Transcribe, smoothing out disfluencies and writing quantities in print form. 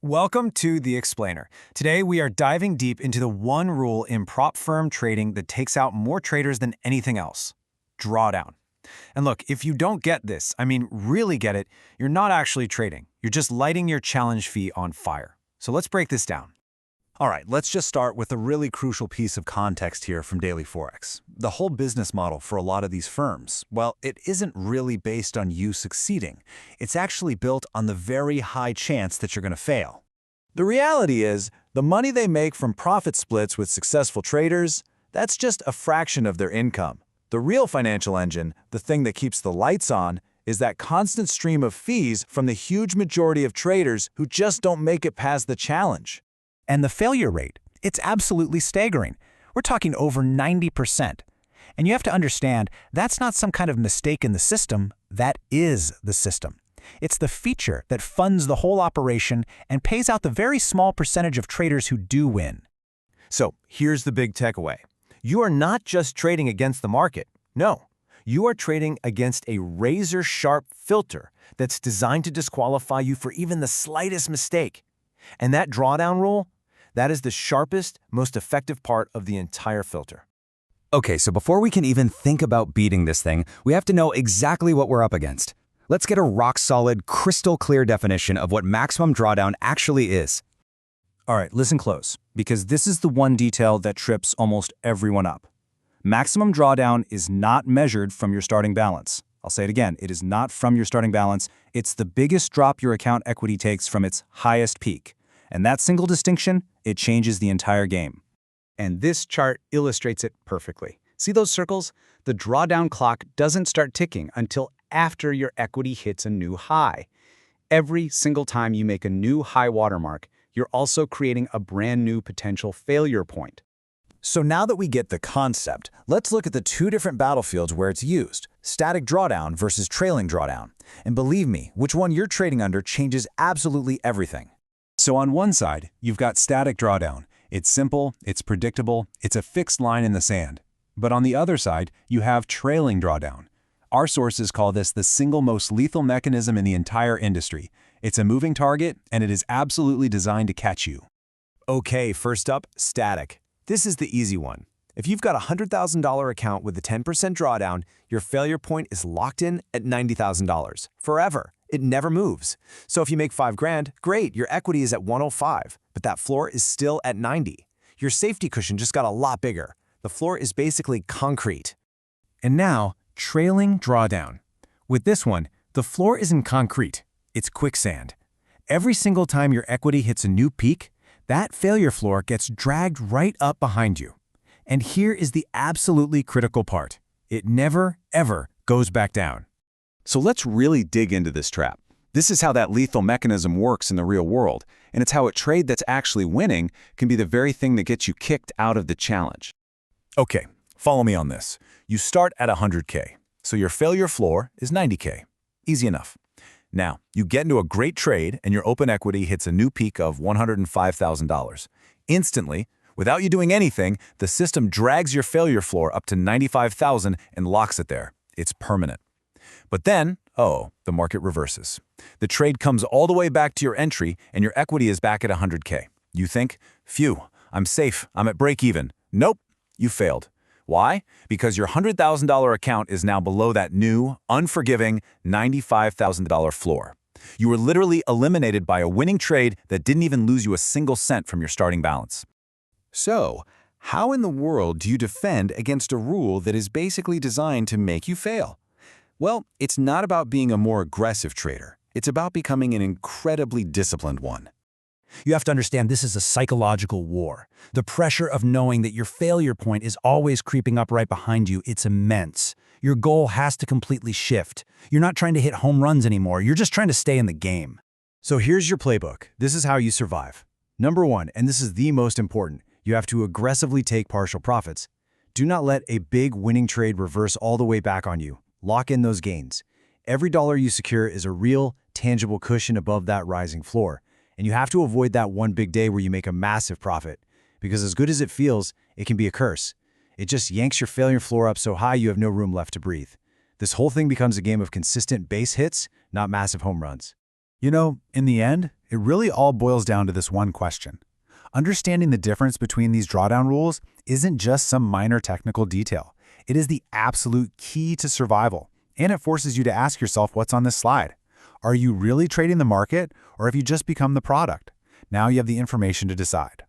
Welcome to The Explainer. Today we are diving deep into the one rule in prop firm trading that takes out more traders than anything else: drawdown. And look, if you don't get this, really get it, you're not actually trading. You're just lighting your challenge fee on fire. So let's break this down. All right, let's just start with a really crucial piece of context here from Daily Forex. The whole business model for a lot of these firms, well, it isn't really based on you succeeding. It's actually built on the very high chance that you're going to fail. The reality is, the money they make from profit splits with successful traders, that's just a fraction of their income. The real financial engine, the thing that keeps the lights on, is that constant stream of fees from the huge majority of traders who just don't make it past the challenge. And the failure rate, it's absolutely staggering. We're talking over 90%. And you have to understand, that's not some kind of mistake in the system, that is the system. It's the feature that funds the whole operation and pays out the very small percentage of traders who do win. So here's the big takeaway. You are not just trading against the market. No, you are trading against a razor-sharp filter that's designed to disqualify you for even the slightest mistake. And that drawdown rule, that is the sharpest, most effective part of the entire filter. Okay, so before we can even think about beating this thing, we have to know exactly what we're up against. Let's get a rock-solid, crystal-clear definition of what maximum drawdown actually is. All right, listen close, because this is the one detail that trips almost everyone up. Maximum drawdown is not measured from your starting balance. I'll say it again, it is not from your starting balance. It's the biggest drop your account equity takes from its highest peak. And that single distinction, it changes the entire game. And this chart illustrates it perfectly. See those circles? The drawdown clock doesn't start ticking until after your equity hits a new high. Every single time you make a new high watermark, you're also creating a brand new potential failure point. So now that we get the concept, let's look at the two different battlefields where it's used: static drawdown versus trailing drawdown. And believe me, which one you're trading under changes absolutely everything. So on one side, you've got static drawdown. It's simple, it's predictable, it's a fixed line in the sand. But on the other side, you have trailing drawdown. Our sources call this the single most lethal mechanism in the entire industry. It's a moving target, and it is absolutely designed to catch you. Okay, first up, static. This is the easy one. If you've got a $100,000 account with a 10% drawdown, your failure point is locked in at $90,000 forever. It never moves. So if you make $5,000, great, your equity is at 105, but that floor is still at 90. Your safety cushion just got a lot bigger. The floor is basically concrete. And now, trailing drawdown. With this one, the floor isn't concrete, it's quicksand. Every single time your equity hits a new peak, that failure floor gets dragged right up behind you. And here is the absolutely critical part. It never, ever goes back down. So let's really dig into this trap. This is how that lethal mechanism works in the real world, and it's how a trade that's actually winning can be the very thing that gets you kicked out of the challenge. Okay, follow me on this. You start at 100K, so your failure floor is 90K. Easy enough. Now, you get into a great trade and your open equity hits a new peak of $105,000. Instantly, without you doing anything, the system drags your failure floor up to $95,000 and locks it there. It's permanent. But then, the market reverses. The trade comes all the way back to your entry and your equity is back at 100K. You think, phew, I'm safe, I'm at break even. Nope, you failed. Why? Because your $100,000 account is now below that new, unforgiving $95,000 floor. You were literally eliminated by a winning trade that didn't even lose you a single cent from your starting balance. So, how in the world do you defend against a rule that is basically designed to make you fail? Well, it's not about being a more aggressive trader. It's about becoming an incredibly disciplined one. You have to understand this is a psychological war. The pressure of knowing that your failure point is always creeping up right behind you, it's immense. Your goal has to completely shift. You're not trying to hit home runs anymore, you're just trying to stay in the game. So here's your playbook. This is how you survive. Number one, and this is the most important, you have to aggressively take partial profits. Do not let a big winning trade reverse all the way back on you. Lock in those gains. Every dollar you secure is a real, tangible cushion above that rising floor. And you have to avoid that one big day where you make a massive profit. Because as good as it feels, it can be a curse. It just yanks your failure floor up so high you have no room left to breathe. This whole thing becomes a game of consistent base hits, not massive home runs. You know, in the end, it really all boils down to this one question. Understanding the difference between these drawdown rules isn't just some minor technical detail. It is the absolute key to survival, and it forces you to ask yourself what's on this slide. Are you really trading the market, or have you just become the product? Now you have the information to decide.